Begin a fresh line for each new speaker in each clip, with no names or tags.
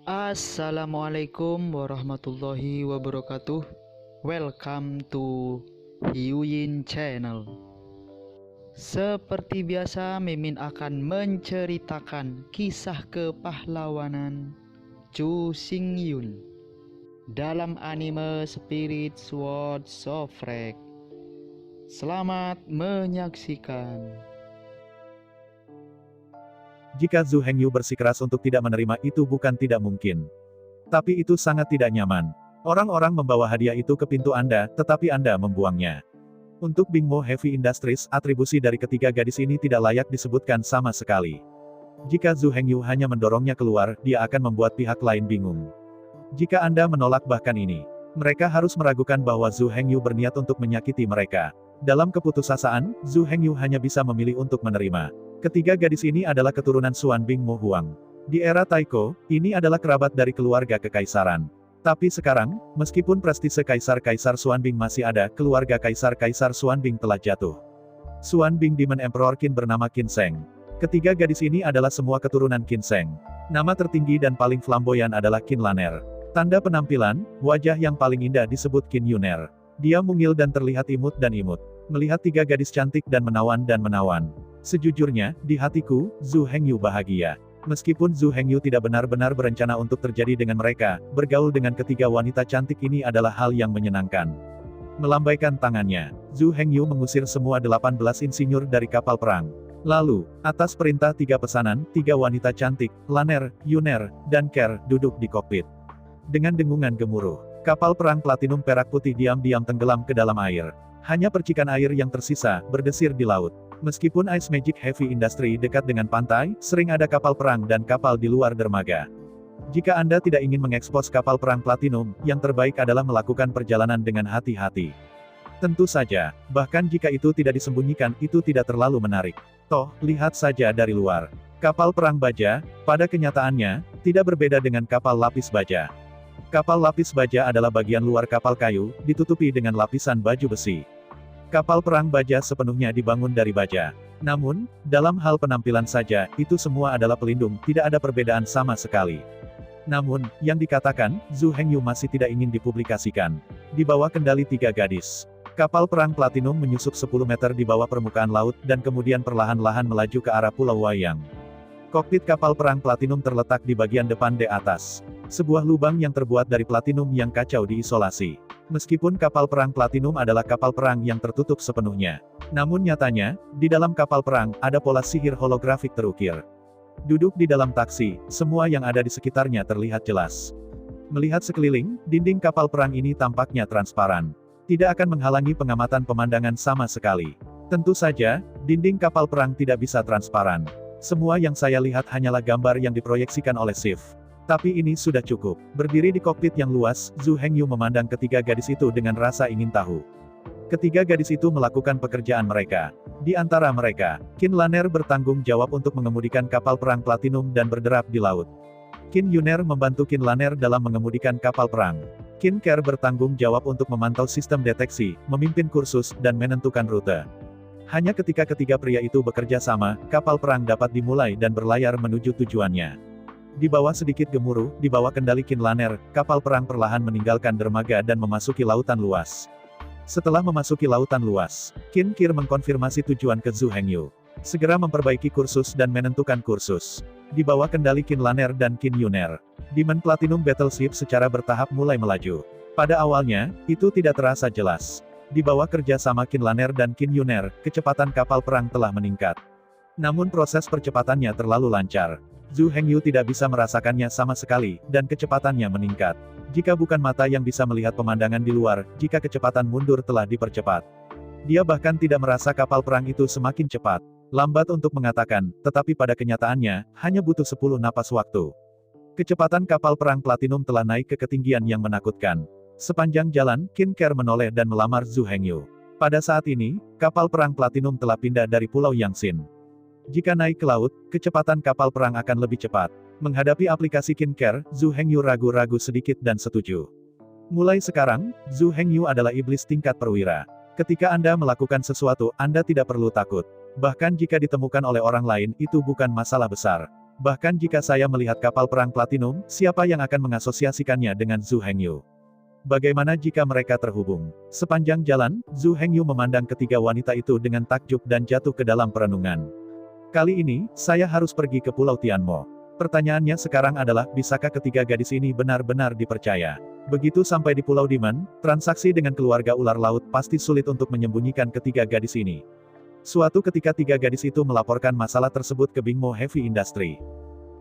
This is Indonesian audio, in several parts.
Assalamualaikum warahmatullahi wabarakatuh. Welcome to Hyuyin Channel. Seperti biasa, Mimin akan menceritakan kisah kepahlawanan Chu Xingyun dalam anime Spirit Sword Sofrek. Selamat menyaksikan.
Jika Zhu Hengyu bersikeras untuk tidak menerima itu bukan tidak mungkin. Tapi itu sangat tidak nyaman. Orang-orang membawa hadiah itu ke pintu Anda, tetapi Anda membuangnya. Untuk Bingmo Heavy Industries, atribusi dari ketiga gadis ini tidak layak disebutkan sama sekali. Jika Zhu Hengyu hanya mendorongnya keluar, dia akan membuat pihak lain bingung. Jika Anda menolak bahkan ini, mereka harus meragukan bahwa Zhu Hengyu berniat untuk menyakiti mereka. Dalam keputusasaan, Zhu Hengyu hanya bisa memilih untuk menerima. Ketiga gadis ini adalah keturunan Xuan Bingmo Huang. Di era Taiko, ini adalah kerabat dari keluarga kekaisaran. Tapi sekarang, meskipun prestise Kaisar-Kaisar Xuanbing masih ada, keluarga Kaisar-Kaisar Xuanbing telah jatuh. Xuanbing Demon Emperor Qin bernama Qin Sheng. Ketiga gadis ini adalah semua keturunan Qin Sheng. Nama tertinggi dan paling flamboyan adalah Qin Laner. Tanda penampilan, wajah yang paling indah disebut Qin Yuner. Dia mungil dan terlihat imut dan imut. Melihat tiga gadis cantik dan menawan. Sejujurnya, di hatiku, Zhu Hengyu bahagia. Meskipun Zhu Hengyu tidak benar-benar berencana untuk terjadi dengan mereka, bergaul dengan ketiga wanita cantik ini adalah hal yang menyenangkan. Melambaikan tangannya, Zhu Hengyu mengusir semua 18 insinyur dari kapal perang. Lalu, atas perintah tiga pesanan, tiga wanita cantik, Laner, Yuner, dan Ker, duduk di kokpit. Dengan dengungan gemuruh, kapal perang platinum perak putih diam-diam tenggelam ke dalam air. Hanya percikan air yang tersisa, berdesir di laut. Meskipun Ice Magic Heavy Industry dekat dengan pantai, sering ada kapal perang dan kapal di luar dermaga. Jika Anda tidak ingin mengekspos kapal perang platinum, yang terbaik adalah melakukan perjalanan dengan hati-hati. Tentu saja, bahkan jika itu tidak disembunyikan, itu tidak terlalu menarik. Toh, lihat saja dari luar. Kapal perang baja, pada kenyataannya, tidak berbeda dengan kapal lapis baja. Kapal lapis baja adalah bagian luar kapal kayu, ditutupi dengan lapisan baju besi. Kapal perang baja sepenuhnya dibangun dari baja. Namun, dalam hal penampilan saja, itu semua adalah pelindung, tidak ada perbedaan sama sekali. Namun, yang dikatakan, Zhu Hengyu masih tidak ingin dipublikasikan. Di bawah kendali tiga gadis. Kapal perang platinum menyusup 10 meter di bawah permukaan laut, dan kemudian perlahan-lahan melaju ke arah Pulau Wayang. Kokpit kapal perang platinum terletak di bagian depan di atas. Sebuah lubang yang terbuat dari platinum yang kacau diisolasi. Meskipun kapal perang platinum adalah kapal perang yang tertutup sepenuhnya. Namun nyatanya, di dalam kapal perang, ada pola sihir holografik terukir. Duduk di dalam taksi, semua yang ada di sekitarnya terlihat jelas. Melihat sekeliling, dinding kapal perang ini tampaknya transparan. Tidak akan menghalangi pengamatan pemandangan sama sekali. Tentu saja, dinding kapal perang tidak bisa transparan. Semua yang saya lihat hanyalah gambar yang diproyeksikan oleh Shift. Tapi ini sudah cukup. Berdiri di kokpit yang luas, Zhu Hengyu memandang ketiga gadis itu dengan rasa ingin tahu. Ketiga gadis itu melakukan pekerjaan mereka. Di antara mereka, Qin Laner bertanggung jawab untuk mengemudikan kapal perang platinum dan berderap di laut. Qin Yuner membantu Qin Laner dalam mengemudikan kapal perang. Qin Ker bertanggung jawab untuk memantau sistem deteksi, memimpin kursus, dan menentukan rute. Hanya ketika ketiga pria itu bekerja sama, kapal perang dapat dimulai dan berlayar menuju tujuannya. Di bawah sedikit gemuruh, di bawah kendali Qin Laner, kapal perang perlahan meninggalkan dermaga dan memasuki lautan luas. Setelah memasuki lautan luas, Qin Kir mengkonfirmasi tujuan ke Zhu Hengyu. Segera memperbaiki kursus dan menentukan kursus. Di bawah kendali Qin Laner dan Qin Yuner, Demon Platinum Battleship secara bertahap mulai melaju. Pada awalnya, itu tidak terasa jelas. Di bawah kerja sama Qin Laner dan Qin Yuner, kecepatan kapal perang telah meningkat. Namun proses percepatannya terlalu lancar. Zhu Hengyu tidak bisa merasakannya sama sekali, dan kecepatannya meningkat. Jika bukan mata yang bisa melihat pemandangan di luar, jika kecepatan mundur telah dipercepat. Dia bahkan tidak merasa kapal perang itu semakin cepat. Lambat untuk mengatakan, tetapi pada kenyataannya, hanya butuh 10 napas waktu. Kecepatan kapal perang platinum telah naik ke ketinggian yang menakutkan. Sepanjang jalan, Qin Ker menoleh dan melamar Zhu Hengyu. Pada saat ini, kapal perang platinum telah pindah dari Pulau Yangtze. Jika naik ke laut, kecepatan kapal perang akan lebih cepat. Menghadapi aplikasi Qin Ker, Zhu Hengyu ragu-ragu sedikit dan setuju. Mulai sekarang, Zhu Hengyu adalah iblis tingkat perwira. Ketika Anda melakukan sesuatu, Anda tidak perlu takut. Bahkan jika ditemukan oleh orang lain, itu bukan masalah besar. Bahkan jika saya melihat kapal perang platinum, siapa yang akan mengasosiasikannya dengan Zhu Hengyu? Bagaimana jika mereka terhubung? Sepanjang jalan, Zhu Hengyu memandang ketiga wanita itu dengan takjub dan jatuh ke dalam perenungan. Kali ini, saya harus pergi ke Pulau Tianmo. Pertanyaannya sekarang adalah, bisakah ketiga gadis ini benar-benar dipercaya? Begitu sampai di Pulau Dimen, transaksi dengan keluarga ular laut pasti sulit untuk menyembunyikan ketiga gadis ini. Suatu ketika tiga gadis itu melaporkan masalah tersebut ke Bingmo Heavy Industry.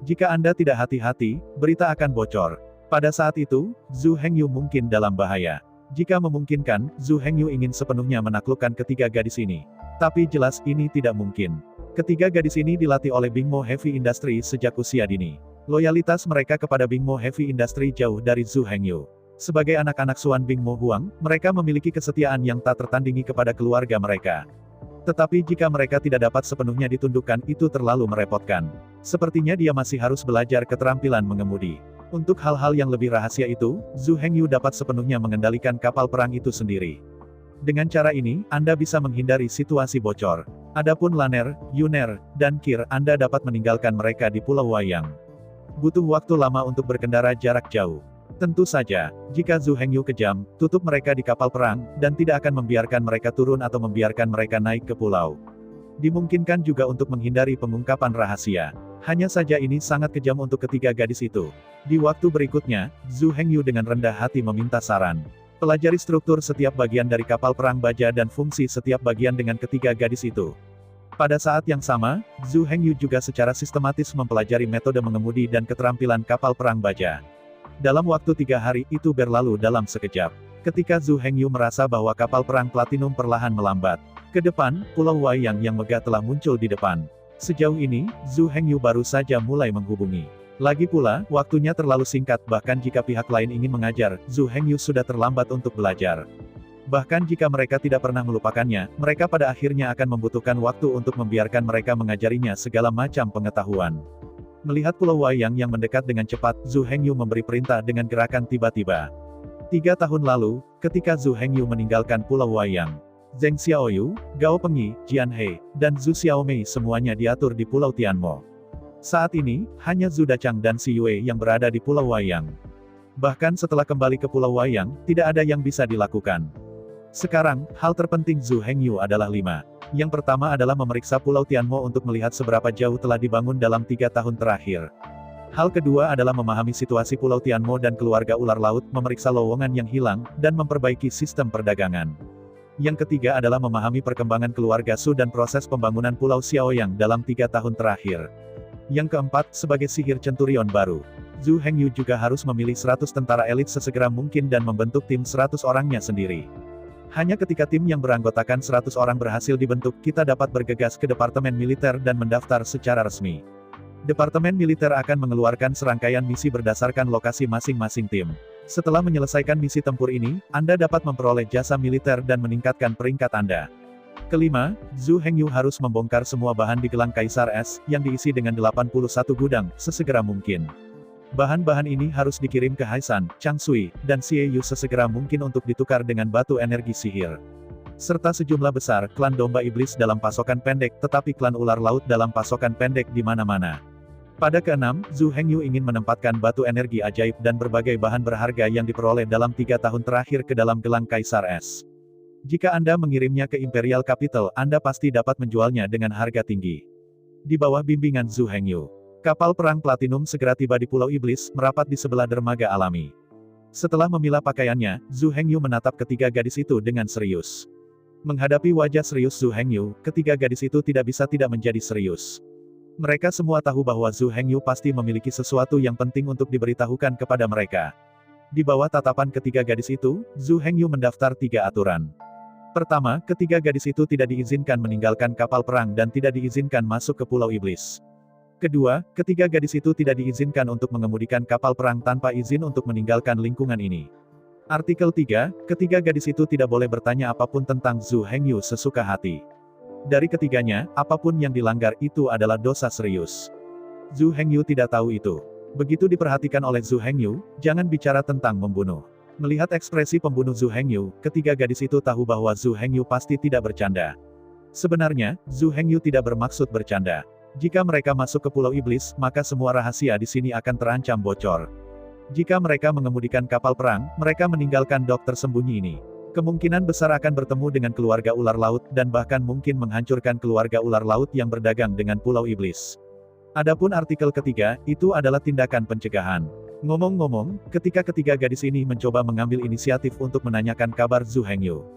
Jika Anda tidak hati-hati, berita akan bocor. Pada saat itu, Zhu Hengyu mungkin dalam bahaya. Jika memungkinkan, Zhu Hengyu ingin sepenuhnya menaklukkan ketiga gadis ini. Tapi jelas ini tidak mungkin. Ketiga gadis ini dilatih oleh Bingmo Heavy Industry sejak usia dini. Loyalitas mereka kepada Bingmo Heavy Industry jauh dari Zhu Hengyu. Sebagai anak-anak Suan Bingmo Huang, mereka memiliki kesetiaan yang tak tertandingi kepada keluarga mereka. Tetapi jika mereka tidak dapat sepenuhnya ditundukkan, itu terlalu merepotkan. Sepertinya dia masih harus belajar keterampilan mengemudi. Untuk hal-hal yang lebih rahasia itu, Zhu Hengyu dapat sepenuhnya mengendalikan kapal perang itu sendiri. Dengan cara ini, Anda bisa menghindari situasi bocor. Adapun Laner, Yuner, dan Kir, Anda dapat meninggalkan mereka di Pulau Wayang. Butuh waktu lama untuk berkendara jarak jauh. Tentu saja, jika Zhu Hengyu kejam, tutup mereka di kapal perang, dan tidak akan membiarkan mereka turun atau membiarkan mereka naik ke pulau. Dimungkinkan juga untuk menghindari pengungkapan rahasia. Hanya saja ini sangat kejam untuk ketiga gadis itu. Di waktu berikutnya, Zhu Hengyu dengan rendah hati meminta saran. Pelajari struktur setiap bagian dari kapal perang baja dan fungsi setiap bagian dengan ketiga gadis itu. Pada saat yang sama, Zhu Hengyu juga secara sistematis mempelajari metode mengemudi dan keterampilan kapal perang baja. Dalam waktu 3 hari itu berlalu dalam sekejap. Ketika Zhu Hengyu merasa bahwa kapal perang platinum perlahan melambat ke depan, Pulau Wayang yang megah telah muncul di depan. Sejauh ini, Zhu Hengyu baru saja mulai menghubungi. Lagi pula, waktunya terlalu singkat, bahkan jika pihak lain ingin mengajar, Zhu Hengyu sudah terlambat untuk belajar. Bahkan jika mereka tidak pernah melupakannya, mereka pada akhirnya akan membutuhkan waktu untuk membiarkan mereka mengajarinya segala macam pengetahuan. Melihat Pulau Wayang yang mendekat dengan cepat, Zhu Hengyu memberi perintah dengan gerakan tiba-tiba. 3 tahun lalu, ketika Zhu Hengyu meninggalkan Pulau Wayang, Zheng Xiaoyu, Gao Pengyi, Jian He, dan Zhu Xiaomei semuanya diatur di Pulau Tianmo. Saat ini, hanya Zhu Dachang dan Si Yue yang berada di Pulau Wayang. Bahkan setelah kembali ke Pulau Wayang, tidak ada yang bisa dilakukan. Sekarang, hal terpenting Zhu Hengyu adalah 5. Yang pertama adalah memeriksa Pulau Tianmo untuk melihat seberapa jauh telah dibangun dalam 3 tahun terakhir. Hal kedua adalah memahami situasi Pulau Tianmo dan keluarga ular laut, memeriksa lowongan yang hilang, dan memperbaiki sistem perdagangan. Yang ketiga adalah memahami perkembangan keluarga Su dan proses pembangunan Pulau Xiaoyang dalam 3 tahun terakhir. Yang keempat, sebagai sihir centurion baru, Zhu Hengyu juga harus memilih 100 tentara elit sesegera mungkin dan membentuk tim 100 orangnya sendiri. Hanya ketika tim yang beranggotakan 100 orang berhasil dibentuk, kita dapat bergegas ke Departemen Militer dan mendaftar secara resmi. Departemen Militer akan mengeluarkan serangkaian misi berdasarkan lokasi masing-masing tim. Setelah menyelesaikan misi tempur ini, Anda dapat memperoleh jasa militer dan meningkatkan peringkat Anda. Kelima, Zhu Hengyu harus membongkar semua bahan di gelang Kaisar Es, yang diisi dengan 81 gudang, sesegera mungkin. Bahan-bahan ini harus dikirim ke Haisan, Changshui, dan Xieyu sesegera mungkin untuk ditukar dengan batu energi sihir. Serta sejumlah besar klan domba iblis dalam pasokan pendek, tetapi klan ular laut dalam pasokan pendek di mana-mana. Pada keenam, Zhu Hengyu ingin menempatkan batu energi ajaib dan berbagai bahan berharga yang diperoleh dalam 3 tahun terakhir ke dalam gelang Kaisar Es. Jika Anda mengirimnya ke Imperial Capital, Anda pasti dapat menjualnya dengan harga tinggi. Di bawah bimbingan Zhu Hengyu, kapal perang platinum segera tiba di Pulau Iblis, merapat di sebelah dermaga alami. Setelah memilah pakaiannya, Zhu Hengyu menatap ketiga gadis itu dengan serius. Menghadapi wajah serius Zhu Hengyu, ketiga gadis itu tidak bisa tidak menjadi serius. Mereka semua tahu bahwa Zhu Hengyu pasti memiliki sesuatu yang penting untuk diberitahukan kepada mereka. Di bawah tatapan ketiga gadis itu, Zhu Hengyu mendaftar 3 aturan. Pertama, ketiga gadis itu tidak diizinkan meninggalkan kapal perang dan tidak diizinkan masuk ke Pulau Iblis. Kedua, ketiga gadis itu tidak diizinkan untuk mengemudikan kapal perang tanpa izin untuk meninggalkan lingkungan ini. Artikel 3, ketiga gadis itu tidak boleh bertanya apapun tentang Zhu Hengyu sesuka hati. Dari ketiganya, apapun yang dilanggar itu adalah dosa serius. Zhu Hengyu tidak tahu itu. Begitu diperhatikan oleh Zhu Hengyu, jangan bicara tentang membunuh. Melihat ekspresi pembunuh Zhu Hengyu, ketiga gadis itu tahu bahwa Zhu Hengyu pasti tidak bercanda. Sebenarnya, Zhu Hengyu tidak bermaksud bercanda. Jika mereka masuk ke Pulau Iblis, maka semua rahasia di sini akan terancam bocor. Jika mereka mengemudikan kapal perang, mereka meninggalkan dok tersembunyi ini. Kemungkinan besar akan bertemu dengan keluarga ular laut, dan bahkan mungkin menghancurkan keluarga ular laut yang berdagang dengan Pulau Iblis. Adapun artikel ketiga, itu adalah tindakan pencegahan. Ngomong-ngomong, ketika ketiga gadis ini mencoba mengambil inisiatif untuk menanyakan kabar Zhu Hengyu,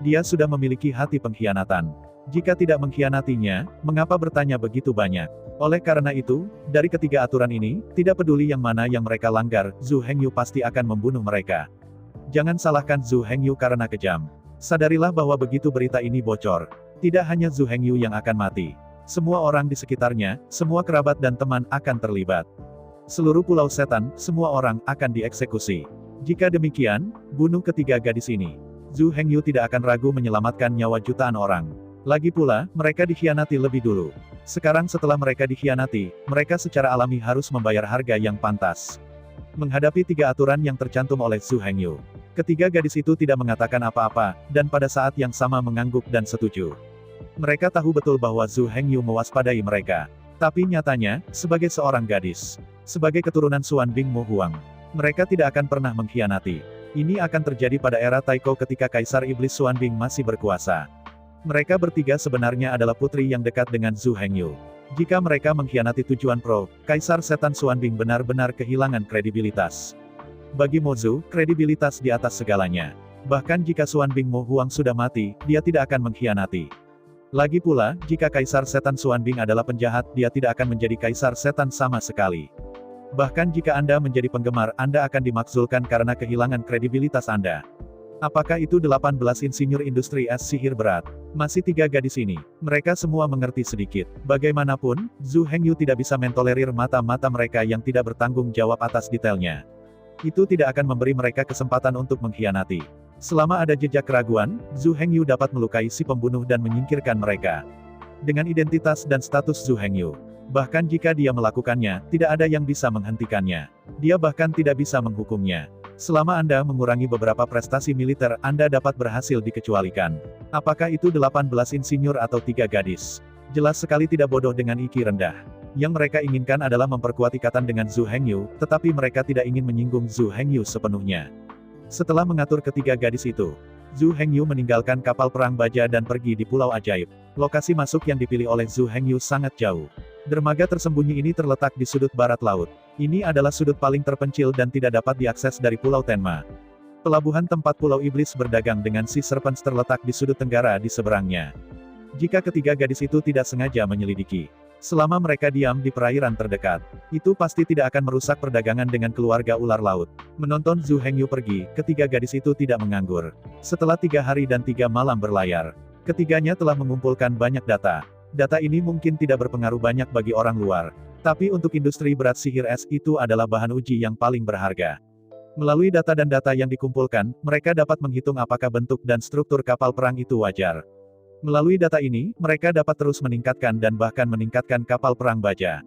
dia sudah memiliki hati pengkhianatan. Jika tidak mengkhianatinya, mengapa bertanya begitu banyak? Oleh karena itu, dari ketiga aturan ini, tidak peduli yang mana yang mereka langgar, Zhu Hengyu pasti akan membunuh mereka. Jangan salahkan Zhu Hengyu karena kejam. Sadarilah bahwa begitu berita ini bocor, tidak hanya Zhu Hengyu yang akan mati. Semua orang di sekitarnya, semua kerabat dan teman akan terlibat. Seluruh Pulau Setan, semua orang akan dieksekusi. Jika demikian, bunuh ketiga gadis ini. Zhu Hengyu tidak akan ragu menyelamatkan nyawa jutaan orang. Lagi pula, mereka dikhianati lebih dulu. Sekarang setelah mereka dikhianati, mereka secara alami harus membayar harga yang pantas. Menghadapi tiga aturan yang tercantum oleh Zhu Hengyu, ketiga gadis itu tidak mengatakan apa-apa, dan pada saat yang sama mengangguk dan setuju. Mereka tahu betul bahwa Zhu Hengyu mewaspadai mereka. Tapi nyatanya, sebagai seorang gadis, sebagai keturunan Xuan Bing Mo Huang, mereka tidak akan pernah mengkhianati. Ini akan terjadi pada era Taiko ketika Kaisar Iblis Xuan Bing masih berkuasa. Mereka bertiga sebenarnya adalah putri yang dekat dengan Zhu Hengyu. Jika mereka mengkhianati tujuan Pro, Kaisar Setan Xuan Bing benar-benar kehilangan kredibilitas. Bagi Mo Zhu, kredibilitas di atas segalanya. Bahkan jika Xuan Bing Mo Huang sudah mati, dia tidak akan mengkhianati. Lagi pula, jika Kaisar Setan Xuan Bing adalah penjahat, dia tidak akan menjadi Kaisar Setan sama sekali. Bahkan jika Anda menjadi penggemar, Anda akan dimakzulkan karena kehilangan kredibilitas Anda. Apakah itu 18 insinyur industri es sihir berat? Masih tiga gadis ini. Mereka semua mengerti sedikit. Bagaimanapun, Zhu Hengyu tidak bisa mentolerir mata-mata mereka yang tidak bertanggung jawab atas detailnya. Itu tidak akan memberi mereka kesempatan untuk mengkhianati. Selama ada jejak keraguan, Zhu Hengyu dapat melukai si pembunuh dan menyingkirkan mereka. Dengan identitas dan status Zhu Hengyu, bahkan jika dia melakukannya, tidak ada yang bisa menghentikannya. Dia bahkan tidak bisa menghukumnya. Selama Anda mengurangi beberapa prestasi militer, Anda dapat berhasil dikecualikan. Apakah itu 18 insinyur atau 3 gadis? Jelas sekali tidak bodoh dengan IQ rendah. Yang mereka inginkan adalah memperkuat ikatan dengan Zhu Hengyu, tetapi mereka tidak ingin menyinggung Zhu Hengyu sepenuhnya. Setelah mengatur ketiga gadis itu, Zhu Hengyu meninggalkan kapal perang baja dan pergi di Pulau Ajaib. Lokasi masuk yang dipilih oleh Zhu Hengyu sangat jauh. Dermaga tersembunyi ini terletak di sudut barat laut. Ini adalah sudut paling terpencil dan tidak dapat diakses dari Pulau Tenma. Pelabuhan tempat Pulau Iblis berdagang dengan Sea Serpents terletak di sudut tenggara di seberangnya. Jika ketiga gadis itu tidak sengaja menyelidiki, selama mereka diam di perairan terdekat, itu pasti tidak akan merusak perdagangan dengan keluarga ular laut. Menonton Zhu Hengyu pergi, ketiga gadis itu tidak menganggur. Setelah 3 hari dan 3 malam berlayar, ketiganya telah mengumpulkan banyak data. Data ini mungkin tidak berpengaruh banyak bagi orang luar, tapi untuk industri berat sihir es itu adalah bahan uji yang paling berharga. Melalui data dan data yang dikumpulkan, mereka dapat menghitung apakah bentuk dan struktur kapal perang itu wajar. Melalui data ini, mereka dapat terus meningkatkan dan bahkan meningkatkan kapal perang baja.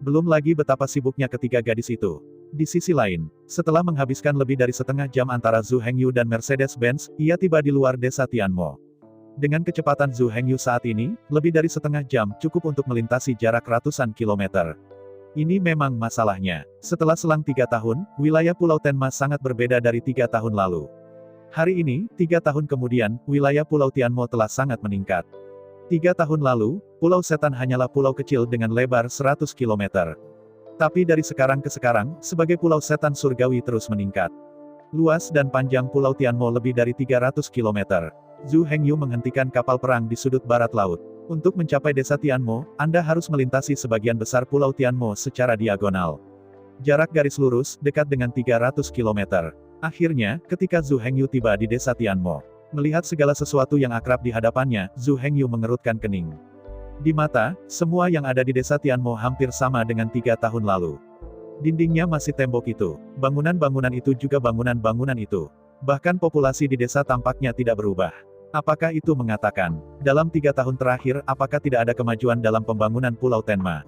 Belum lagi betapa sibuknya ketiga gadis itu. Di sisi lain, setelah menghabiskan lebih dari setengah jam antara Zhu Hengyu dan Mercedes-Benz, ia tiba di luar desa Tianmo. Dengan kecepatan Zhu Hengyu saat ini, lebih dari setengah jam cukup untuk melintasi jarak ratusan kilometer. Ini memang masalahnya. Setelah selang 3 tahun, wilayah Pulau Tenma sangat berbeda dari 3 tahun lalu. Hari ini, 3 tahun kemudian, wilayah Pulau Tianmo telah sangat meningkat. 3 tahun lalu, Pulau Setan hanyalah pulau kecil dengan lebar 100 km. Tapi dari sekarang ke sekarang, sebagai Pulau Setan surgawi terus meningkat. Luas dan panjang Pulau Tianmo lebih dari 300 km. Zhu Hengyu menghentikan kapal perang di sudut barat laut. Untuk mencapai desa Tianmo, Anda harus melintasi sebagian besar Pulau Tianmo secara diagonal. Jarak garis lurus, dekat dengan 300 km. Akhirnya, ketika Zhu Hengyu tiba di desa Tianmo, melihat segala sesuatu yang akrab di hadapannya, Zhu Hengyu mengerutkan kening. Di mata, semua yang ada di desa Tianmo hampir sama dengan 3 tahun lalu. Dindingnya masih tembok itu, bangunan-bangunan itu juga bangunan-bangunan itu. Bahkan populasi di desa tampaknya tidak berubah. Apakah itu mengatakan, dalam 3 tahun terakhir, apakah tidak ada kemajuan dalam pembangunan Pulau Tenma?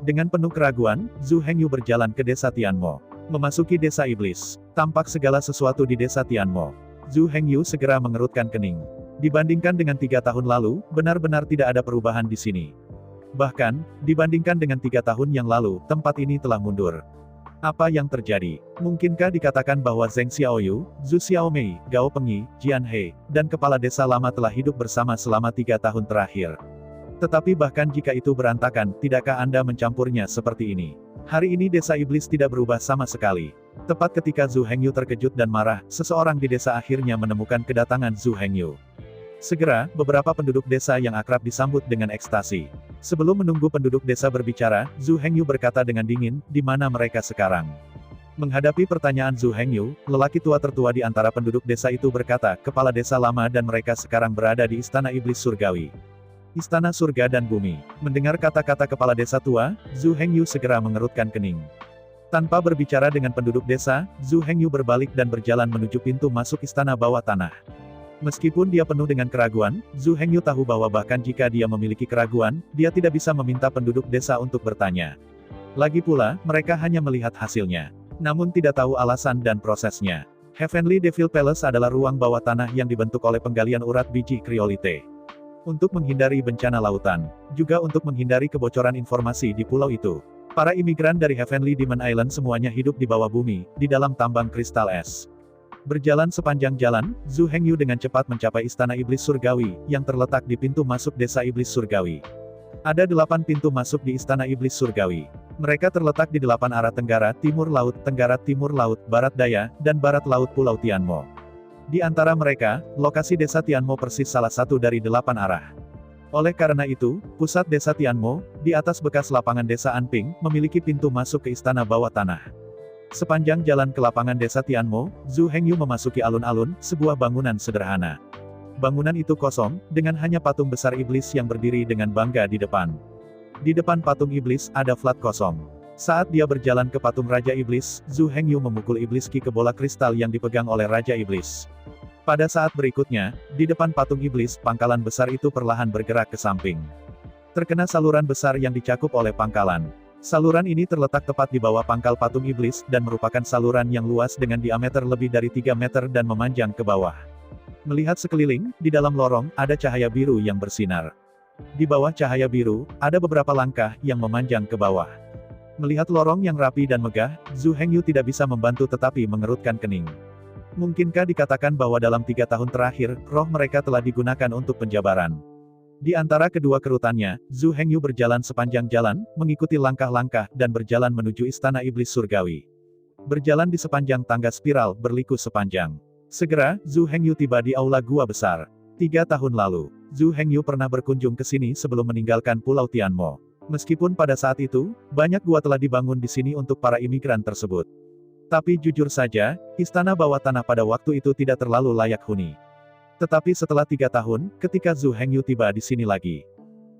Dengan penuh keraguan, Zhu Hengyu berjalan ke desa Tianmo. Memasuki desa iblis, tampak segala sesuatu di desa Tianmo. Zhu Hengyu segera mengerutkan kening. Dibandingkan dengan 3 tahun lalu, benar-benar tidak ada perubahan di sini. Bahkan, dibandingkan dengan 3 tahun yang lalu, tempat ini telah mundur. Apa yang terjadi? Mungkinkah dikatakan bahwa Zheng Xiaoyu, Zhu Xiaomei, Gao Pengyi, Jian He, dan kepala desa lama telah hidup bersama selama 3 tahun terakhir? Tetapi bahkan jika itu berantakan, tidakkah Anda mencampurnya seperti ini? Hari ini desa iblis tidak berubah sama sekali. Tepat ketika Zhu Hengyu terkejut dan marah, seseorang di desa akhirnya menemukan kedatangan Zhu Hengyu. Segera, beberapa penduduk desa yang akrab disambut dengan ekstasi. Sebelum menunggu penduduk desa berbicara, Zhu Hengyu berkata dengan dingin, "Di mana mereka sekarang?" Menghadapi pertanyaan Zhu Hengyu, lelaki tua tertua di antara penduduk desa itu berkata, "Kepala desa lama dan mereka sekarang berada di Istana Iblis Surgawi. Istana surga dan bumi." Mendengar kata-kata kepala desa tua, Zhu Hengyu segera mengerutkan kening. Tanpa berbicara dengan penduduk desa, Zhu Hengyu berbalik dan berjalan menuju pintu masuk istana bawah tanah. Meskipun dia penuh dengan keraguan, Zhu Hengyu tahu bahwa bahkan jika dia memiliki keraguan, dia tidak bisa meminta penduduk desa untuk bertanya. Lagi pula, mereka hanya melihat hasilnya. Namun tidak tahu alasan dan prosesnya. Heavenly Devil Palace adalah ruang bawah tanah yang dibentuk oleh penggalian urat biji kriolite. Untuk menghindari bencana lautan, juga untuk menghindari kebocoran informasi di pulau itu. Para imigran dari Heavenly Demon Island semuanya hidup di bawah bumi, di dalam tambang kristal es. Berjalan sepanjang jalan, Zhu Hengyu dengan cepat mencapai Istana Iblis Surgawi, yang terletak di pintu masuk desa Iblis Surgawi. Ada 8 pintu masuk di Istana Iblis Surgawi. Mereka terletak di 8 arah tenggara, timur laut, tenggara timur laut, barat daya, dan barat laut Pulau Tianmo. Di antara mereka, lokasi desa Tianmo persis salah satu dari 8 arah. Oleh karena itu, pusat desa Tianmo, di atas bekas lapangan desa Anping, memiliki pintu masuk ke istana bawah tanah. Sepanjang jalan ke lapangan desa Tianmo, Zhu Hengyu memasuki alun-alun, sebuah bangunan sederhana. Bangunan itu kosong, dengan hanya patung besar iblis yang berdiri dengan bangga di depan. Di depan patung iblis, ada flat kosong. Saat dia berjalan ke patung Raja Iblis, Zhu Hengyu memukul iblis ki ke bola kristal yang dipegang oleh Raja Iblis. Pada saat berikutnya, di depan patung iblis, pangkalan besar itu perlahan bergerak ke samping. Terkena saluran besar yang dicakup oleh pangkalan. Saluran ini terletak tepat di bawah pangkal patung iblis, dan merupakan saluran yang luas dengan diameter lebih dari 3 meter dan memanjang ke bawah. Melihat sekeliling, di dalam lorong, ada cahaya biru yang bersinar. Di bawah cahaya biru, ada beberapa langkah yang memanjang ke bawah. Melihat lorong yang rapi dan megah, Zhu Hengyu tidak bisa membantu tetapi mengerutkan kening. Mungkinkah dikatakan bahwa dalam 3 tahun terakhir, roh mereka telah digunakan untuk penjabaran? Di antara kedua kerutannya, Zhu Hengyu berjalan sepanjang jalan, mengikuti langkah-langkah, dan berjalan menuju Istana Iblis Surgawi. Berjalan di sepanjang tangga spiral, berliku sepanjang. Segera, Zhu Hengyu tiba di aula gua besar. 3 tahun lalu, Zhu Hengyu pernah berkunjung ke sini sebelum meninggalkan Pulau Tianmo. Meskipun pada saat itu, banyak gua telah dibangun di sini untuk para imigran tersebut. Tapi jujur saja, istana bawah tanah pada waktu itu tidak terlalu layak huni. Tetapi setelah 3 tahun, ketika Zhu Hengyu tiba di sini lagi,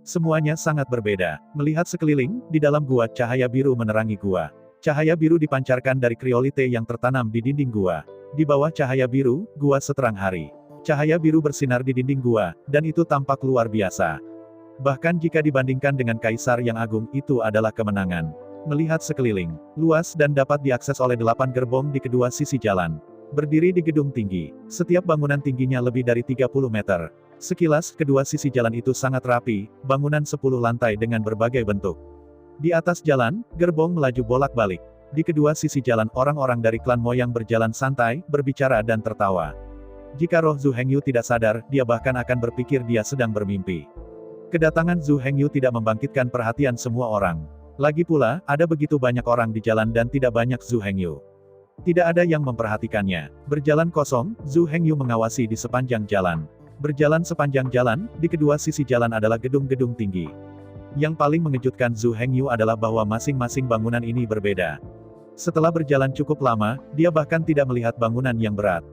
semuanya sangat berbeda. Melihat sekeliling, di dalam gua cahaya biru menerangi gua. Cahaya biru dipancarkan dari kriolite yang tertanam di dinding gua. Di bawah cahaya biru, gua seterang hari. Cahaya biru bersinar di dinding gua, dan itu tampak luar biasa. Bahkan jika dibandingkan dengan Kaisar yang Agung, itu adalah kemenangan. Melihat sekeliling, luas dan dapat diakses oleh 8 gerbong di kedua sisi jalan. Berdiri di gedung tinggi. Setiap bangunan tingginya lebih dari 30 meter. Sekilas, kedua sisi jalan itu sangat rapi, bangunan 10 lantai dengan berbagai bentuk. Di atas jalan, gerbong melaju bolak-balik. Di kedua sisi jalan orang-orang dari klan moyang berjalan santai, berbicara dan tertawa. Jika roh Zhu Hengyu tidak sadar, dia bahkan akan berpikir dia sedang bermimpi. Kedatangan Zhu Hengyu tidak membangkitkan perhatian semua orang. Lagi pula, ada begitu banyak orang di jalan dan tidak banyak Zhu Hengyu. Tidak ada yang memperhatikannya. Berjalan kosong, Zhu Hengyu mengawasi di sepanjang jalan. Berjalan sepanjang jalan, di kedua sisi jalan adalah gedung-gedung tinggi. Yang paling mengejutkan Zhu Hengyu adalah bahwa masing-masing bangunan ini berbeda. Setelah berjalan cukup lama, dia bahkan tidak melihat bangunan yang berat.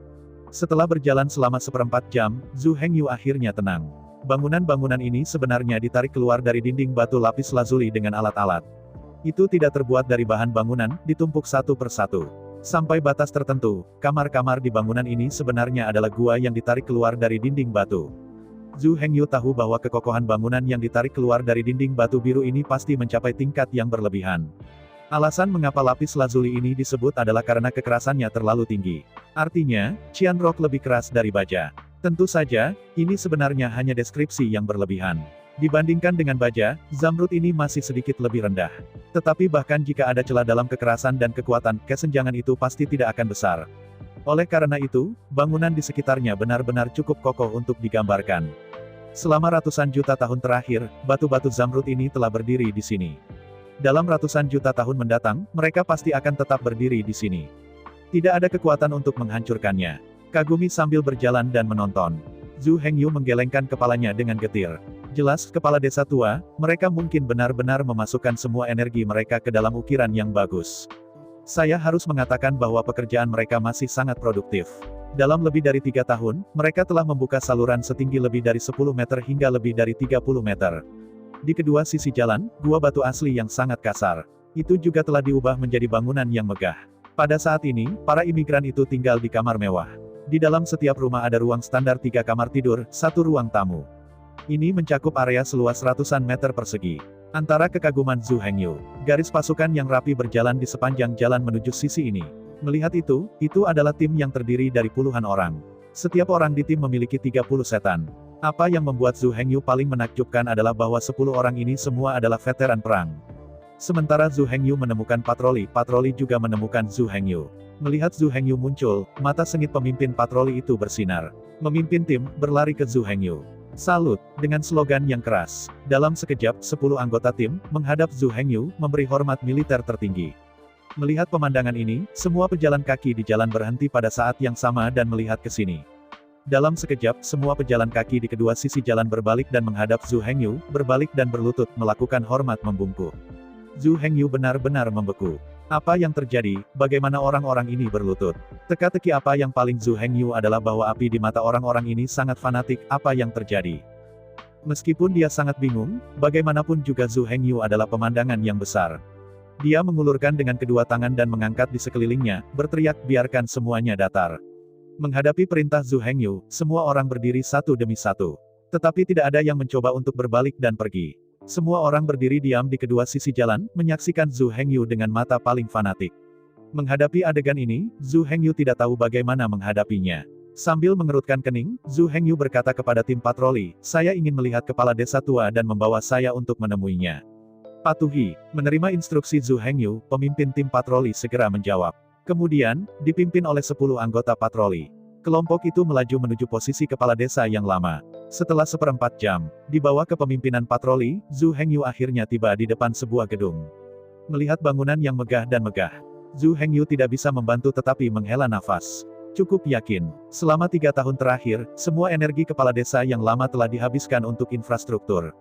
Setelah berjalan selama 1/4 jam, Zhu Hengyu akhirnya tenang. Bangunan-bangunan ini sebenarnya ditarik keluar dari dinding batu lapis lazuli dengan alat-alat. Itu tidak terbuat dari bahan bangunan, ditumpuk satu persatu. Sampai batas tertentu, kamar-kamar di bangunan ini sebenarnya adalah gua yang ditarik keluar dari dinding batu. Zhu Hengyu tahu bahwa kekokohan bangunan yang ditarik keluar dari dinding batu biru ini pasti mencapai tingkat yang berlebihan. Alasan mengapa lapis lazuli ini disebut adalah karena kekerasannya terlalu tinggi. Artinya, Qian Rock lebih keras dari baja. Tentu saja, ini sebenarnya hanya deskripsi yang berlebihan. Dibandingkan dengan baja, zamrud ini masih sedikit lebih rendah. Tetapi bahkan jika ada celah dalam kekerasan dan kekuatan, kesenjangan itu pasti tidak akan besar. Oleh karena itu, bangunan di sekitarnya benar-benar cukup kokoh untuk digambarkan. Selama ratusan juta tahun terakhir, batu-batu zamrud ini telah berdiri di sini. Dalam ratusan juta tahun mendatang, mereka pasti akan tetap berdiri di sini. Tidak ada kekuatan untuk menghancurkannya. Kagumi sambil berjalan dan menonton. Zhu Hengyu menggelengkan kepalanya dengan getir. Jelas, kepala desa tua, mereka mungkin benar-benar memasukkan semua energi mereka ke dalam ukiran yang bagus. Saya harus mengatakan bahwa pekerjaan mereka masih sangat produktif. Dalam lebih dari 3 tahun, mereka telah membuka saluran setinggi lebih dari 10 meter hingga lebih dari 30 meter. Di kedua sisi jalan, gua batu asli yang sangat kasar. Itu juga telah diubah menjadi bangunan yang megah. Pada saat ini, para imigran itu tinggal di kamar mewah. Di dalam setiap rumah ada ruang standar 3 kamar tidur, 1 ruang tamu. Ini mencakup area seluas ratusan meter persegi. Antara kekaguman Zhu Hengyu, garis pasukan yang rapi berjalan di sepanjang jalan menuju sisi ini. Melihat itu adalah tim yang terdiri dari puluhan orang. Setiap orang di tim memiliki 30 setan. Apa yang membuat Zhu Hengyu paling menakjubkan adalah bahwa 10 orang ini semua adalah veteran perang. Sementara Zhu Hengyu menemukan patroli juga menemukan Zhu Hengyu. Melihat Zhu Hengyu muncul, mata sengit pemimpin patroli itu bersinar. Memimpin tim, berlari ke Zhu Hengyu. Salut, dengan slogan yang keras. Dalam sekejap, 10 anggota tim, menghadap Zhu Hengyu, memberi hormat militer tertinggi. Melihat pemandangan ini, semua pejalan kaki di jalan berhenti pada saat yang sama dan melihat ke sini. Dalam sekejap, semua pejalan kaki di kedua sisi jalan berbalik dan menghadap Zhu Hengyu, berbalik dan berlutut, melakukan hormat membungkuk. Zhu Hengyu benar-benar membeku. Apa yang terjadi, bagaimana orang-orang ini berlutut? Teka-teki apa yang paling Zhu Hengyu adalah bahwa api di mata orang-orang ini sangat fanatik, apa yang terjadi? Meskipun dia sangat bingung, bagaimanapun juga Zhu Hengyu adalah pemandangan yang besar. Dia mengulurkan dengan kedua tangan dan mengangkat di sekelilingnya, berteriak, biarkan semuanya datar. Menghadapi perintah Zhu Hengyu, semua orang berdiri satu demi satu. Tetapi tidak ada yang mencoba untuk berbalik dan pergi. Semua orang berdiri diam di kedua sisi jalan, menyaksikan Zhu Hengyu dengan mata paling fanatik. Menghadapi adegan ini, Zhu Hengyu tidak tahu bagaimana menghadapinya. Sambil mengerutkan kening, Zhu Hengyu berkata kepada tim patroli, saya ingin melihat kepala desa tua dan membawa saya untuk menemuinya. Patuhi. Menerima instruksi Zhu Hengyu, pemimpin tim patroli segera menjawab. Kemudian, dipimpin oleh 10 anggota patroli. Kelompok itu melaju menuju posisi kepala desa yang lama. Setelah 1/4 jam, di bawah kepemimpinan patroli, Zhu Hengyu akhirnya tiba di depan sebuah gedung. Melihat bangunan yang megah dan megah, Zhu Hengyu tidak bisa membantu tetapi menghela nafas. Cukup yakin, selama 3 tahun terakhir, semua energi kepala desa yang lama telah dihabiskan untuk infrastruktur.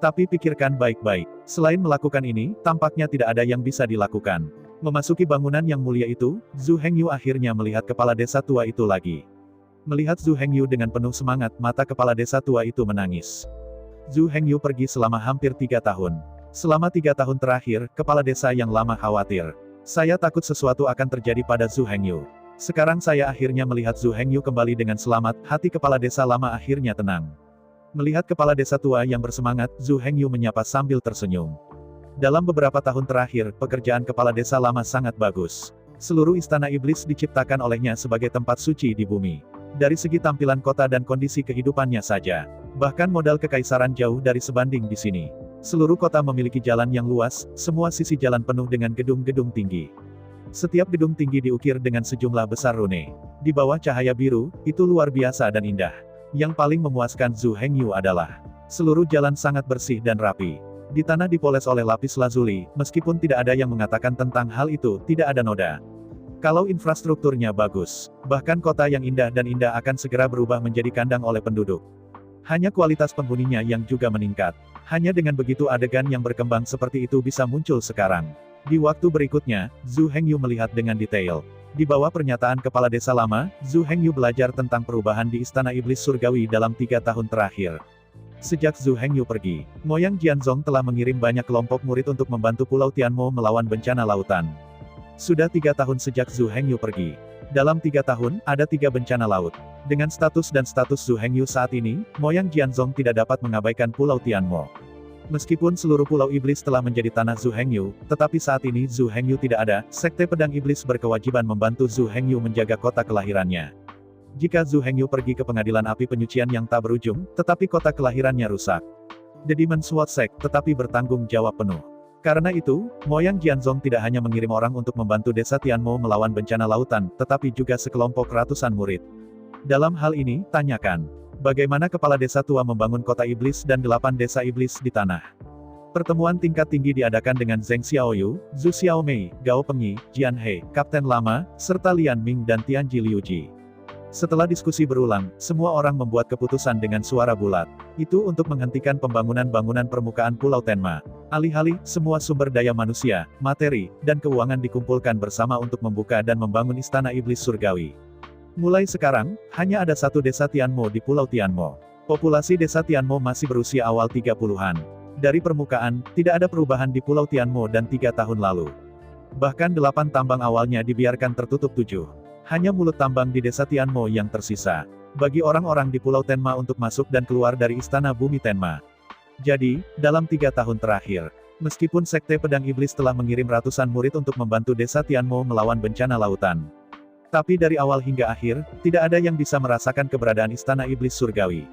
Tapi pikirkan baik-baik, selain melakukan ini, tampaknya tidak ada yang bisa dilakukan. Memasuki bangunan yang mulia itu, Zhu Hengyu akhirnya melihat kepala desa tua itu lagi. Melihat Zhu Hengyu dengan penuh semangat, mata kepala desa tua itu menangis. Zhu Hengyu pergi selama hampir 3 tahun. Selama 3 tahun terakhir, kepala desa yang lama khawatir. Saya takut sesuatu akan terjadi pada Zhu Hengyu. Sekarang saya akhirnya melihat Zhu Hengyu kembali dengan selamat, hati kepala desa lama akhirnya tenang. Melihat kepala desa tua yang bersemangat, Zhu Hengyu menyapa sambil tersenyum. Dalam beberapa tahun terakhir, pekerjaan kepala desa lama sangat bagus. Seluruh istana iblis diciptakan olehnya sebagai tempat suci di bumi. Dari segi tampilan kota dan kondisi kehidupannya saja. Bahkan modal kekaisaran jauh dari sebanding di sini. Seluruh kota memiliki jalan yang luas, semua sisi jalan penuh dengan gedung-gedung tinggi. Setiap gedung tinggi diukir dengan sejumlah besar rune. Di bawah cahaya biru, itu luar biasa dan indah. Yang paling memuaskan Zhu Hengyu adalah, seluruh jalan sangat bersih dan rapi. Di tanah dipoles oleh lapis lazuli, meskipun tidak ada yang mengatakan tentang hal itu, tidak ada noda. Kalau infrastrukturnya bagus, bahkan kota yang indah dan indah akan segera berubah menjadi kandang oleh penduduk. Hanya kualitas penghuninya yang juga meningkat. Hanya dengan begitu adegan yang berkembang seperti itu bisa muncul sekarang. Di waktu berikutnya, Zhu Hengyu melihat dengan detail. Di bawah pernyataan kepala desa lama, Zhu Hengyu belajar tentang perubahan di Istana Iblis Surgawi dalam 3 tahun terakhir. Sejak Zhu Hengyu pergi, Moyang Jianzong telah mengirim banyak kelompok murid untuk membantu Pulau Tianmo melawan bencana lautan. Sudah 3 tahun sejak Zhu Hengyu pergi. Dalam 3 tahun, ada 3 bencana laut. Dengan status Zhu Hengyu saat ini, Moyang Jianzong tidak dapat mengabaikan Pulau Tianmo. Meskipun seluruh Pulau Iblis telah menjadi tanah Zhu Hengyu, tetapi saat ini Zhu Hengyu tidak ada, Sekte Pedang Iblis berkewajiban membantu Zhu Hengyu menjaga kota kelahirannya. Jika Zhu Hengyu pergi ke pengadilan api penyucian yang tak berujung, tetapi kota kelahirannya rusak. The Demon Sword Sect, tetapi bertanggung jawab penuh. Karena itu, Moyang Jianzong tidak hanya mengirim orang untuk membantu desa Tianmo melawan bencana lautan, tetapi juga sekelompok ratusan murid. Dalam hal ini, tanyakan, bagaimana kepala desa tua membangun kota iblis dan 8 desa iblis di tanah. Pertemuan tingkat tinggi diadakan dengan Zheng Xiaoyu, Zhu Xiaomei, Gao Pengyi, Jian He, Kapten Lama, serta Lian Ming dan Tianji Liuji. Setelah diskusi berulang, semua orang membuat keputusan dengan suara bulat. Itu untuk menghentikan pembangunan bangunan permukaan Pulau Tenma. Alih-alih, semua sumber daya manusia, materi, dan keuangan dikumpulkan bersama untuk membuka dan membangun istana iblis surgawi. Mulai sekarang, hanya ada satu desa Tianmo di Pulau Tianmo. Populasi desa Tianmo masih berusia awal 30-an. Dari permukaan, tidak ada perubahan di Pulau Tianmo dan 3 tahun lalu. Bahkan 8 tambang awalnya dibiarkan tertutup 7. Hanya mulut tambang di desa Tianmo yang tersisa. Bagi orang-orang di Pulau Tenma untuk masuk dan keluar dari Istana Bumi Tenma. Jadi, dalam 3 tahun terakhir, meskipun Sekte Pedang Iblis telah mengirim ratusan murid untuk membantu desa Tianmo melawan bencana lautan. Tapi dari awal hingga akhir, tidak ada yang bisa merasakan keberadaan Istana Iblis Surgawi.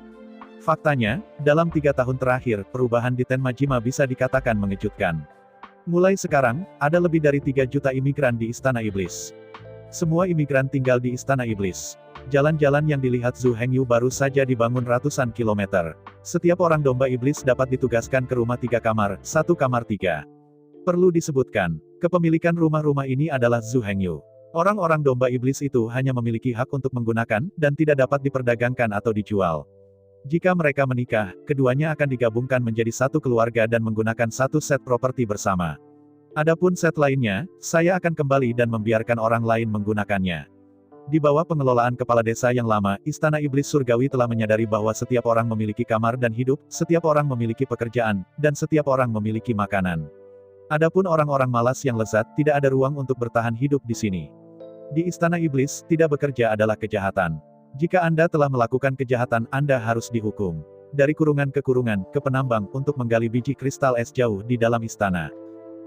Faktanya, dalam 3 tahun terakhir, perubahan di Tenmajima bisa dikatakan mengejutkan. Mulai sekarang, ada lebih dari 3 juta imigran di Istana Iblis. Semua imigran tinggal di Istana Iblis. Jalan-jalan yang dilihat Zhu Hengyu baru saja dibangun ratusan kilometer. Setiap orang domba iblis dapat ditugaskan ke rumah 3 kamar, 1 kamar 3. Perlu disebutkan, kepemilikan rumah-rumah ini adalah Zhu Hengyu. Orang-orang domba iblis itu hanya memiliki hak untuk menggunakan, dan tidak dapat diperdagangkan atau dijual. Jika mereka menikah, keduanya akan digabungkan menjadi satu keluarga dan menggunakan satu set properti bersama. Adapun set lainnya, saya akan kembali dan membiarkan orang lain menggunakannya. Di bawah pengelolaan kepala desa yang lama, Istana Iblis Surgawi telah menyadari bahwa setiap orang memiliki kamar dan hidup, setiap orang memiliki pekerjaan, dan setiap orang memiliki makanan. Adapun orang-orang malas yang lezat, tidak ada ruang untuk bertahan hidup di sini. Di Istana Iblis, tidak bekerja adalah kejahatan. Jika Anda telah melakukan kejahatan, Anda harus dihukum. Dari kurungan ke kurungan, ke penambang, untuk menggali biji kristal es jauh di dalam istana.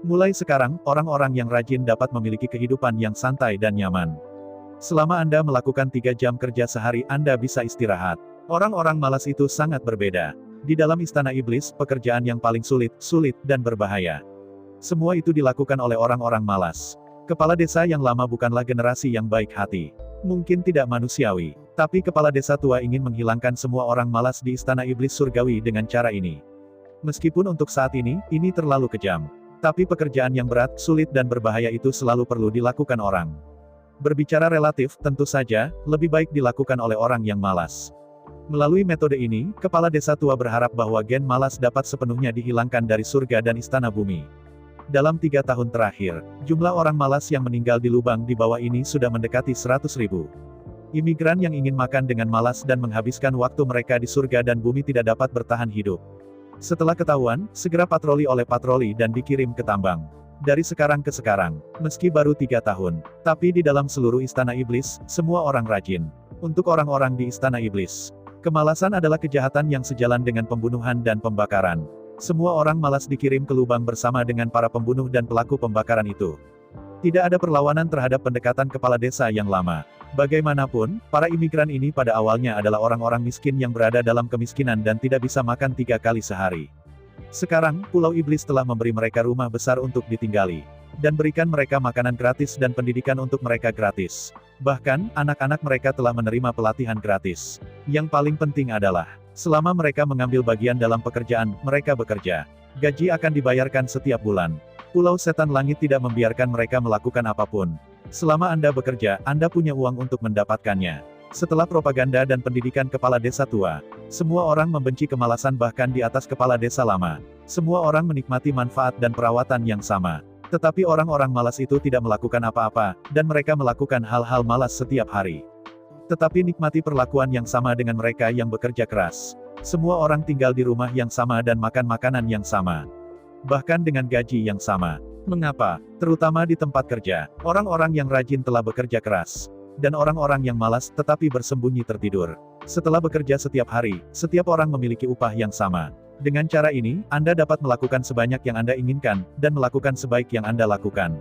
Mulai sekarang, orang-orang yang rajin dapat memiliki kehidupan yang santai dan nyaman. Selama Anda melakukan 3 jam kerja sehari, Anda bisa istirahat. Orang-orang malas itu sangat berbeda. Di dalam Istana Iblis, pekerjaan yang paling sulit, dan berbahaya. Semua itu dilakukan oleh orang-orang malas. Kepala desa yang lama bukanlah generasi yang baik hati. Mungkin tidak manusiawi. Tapi kepala desa tua ingin menghilangkan semua orang malas di Istana Iblis Surgawi dengan cara ini. Meskipun untuk saat ini terlalu kejam. Tapi pekerjaan yang berat, sulit dan berbahaya itu selalu perlu dilakukan orang. Berbicara relatif, tentu saja, lebih baik dilakukan oleh orang yang malas. Melalui metode ini, kepala desa tua berharap bahwa gen malas dapat sepenuhnya dihilangkan dari surga dan istana bumi. Dalam 3 tahun terakhir, jumlah orang malas yang meninggal di lubang di bawah ini sudah mendekati 100.000. Imigran yang ingin makan dengan malas dan menghabiskan waktu mereka di surga dan bumi tidak dapat bertahan hidup. Setelah ketahuan, segera patroli oleh patroli dan dikirim ke tambang. Dari sekarang ke sekarang, meski baru 3 tahun, tapi di dalam seluruh Istana Iblis, semua orang rajin. Untuk orang-orang di Istana Iblis, kemalasan adalah kejahatan yang sejalan dengan pembunuhan dan pembakaran. Semua orang malas dikirim ke lubang bersama dengan para pembunuh dan pelaku pembakaran itu. Tidak ada perlawanan terhadap pendekatan kepala desa yang lama. Bagaimanapun, para imigran ini pada awalnya adalah orang-orang miskin yang berada dalam kemiskinan dan tidak bisa makan 3 kali sehari. Sekarang, Pulau Iblis telah memberi mereka rumah besar untuk ditinggali. Dan berikan mereka makanan gratis dan pendidikan untuk mereka gratis. Bahkan, anak-anak mereka telah menerima pelatihan gratis. Yang paling penting adalah, selama mereka mengambil bagian dalam pekerjaan, mereka bekerja. Gaji akan dibayarkan setiap bulan. Pulau Setan Langit tidak membiarkan mereka melakukan apapun. Selama Anda bekerja, Anda punya uang untuk mendapatkannya. Setelah propaganda dan pendidikan kepala desa tua, semua orang membenci kemalasan bahkan di atas kepala desa lama. Semua orang menikmati manfaat dan perawatan yang sama. Tetapi orang-orang malas itu tidak melakukan apa-apa, dan mereka melakukan hal-hal malas setiap hari. Tetapi nikmati perlakuan yang sama dengan mereka yang bekerja keras. Semua orang tinggal di rumah yang sama dan makan makanan yang sama. Bahkan dengan gaji yang sama. Mengapa? Terutama di tempat kerja, orang-orang yang rajin telah bekerja keras. Dan orang-orang yang malas tetapi bersembunyi tertidur. Setelah bekerja setiap hari, setiap orang memiliki upah yang sama. Dengan cara ini, Anda dapat melakukan sebanyak yang Anda inginkan, dan melakukan sebaik yang Anda lakukan.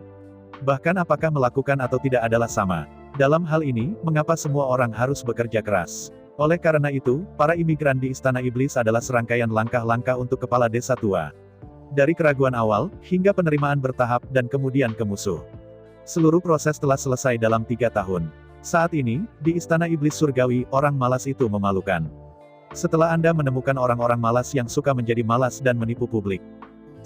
Bahkan apakah melakukan atau tidak adalah sama. Dalam hal ini, mengapa semua orang harus bekerja keras? Oleh karena itu, para imigran di Istana Iblis adalah serangkaian langkah-langkah untuk kepala desa tua. Dari keraguan awal, hingga penerimaan bertahap dan kemudian ke musuh. Seluruh proses telah selesai dalam 3 tahun. Saat ini, di Istana Iblis Surgawi, orang malas itu memalukan. Setelah Anda menemukan orang-orang malas yang suka menjadi malas dan menipu publik,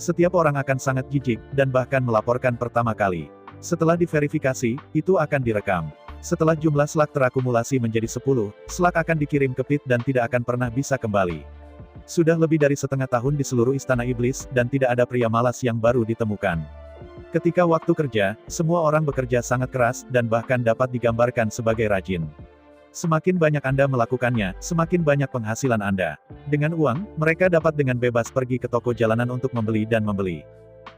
setiap orang akan sangat jijik, dan bahkan melaporkan pertama kali. Setelah diverifikasi, itu akan direkam. Setelah jumlah slug terakumulasi menjadi 10, slug akan dikirim ke pit dan tidak akan pernah bisa kembali. Sudah lebih dari setengah tahun di seluruh Istana Iblis, dan tidak ada pria malas yang baru ditemukan. Ketika waktu kerja, semua orang bekerja sangat keras, dan bahkan dapat digambarkan sebagai rajin. Semakin banyak Anda melakukannya, semakin banyak penghasilan Anda. Dengan uang, mereka dapat dengan bebas pergi ke toko jalanan untuk membeli dan membeli.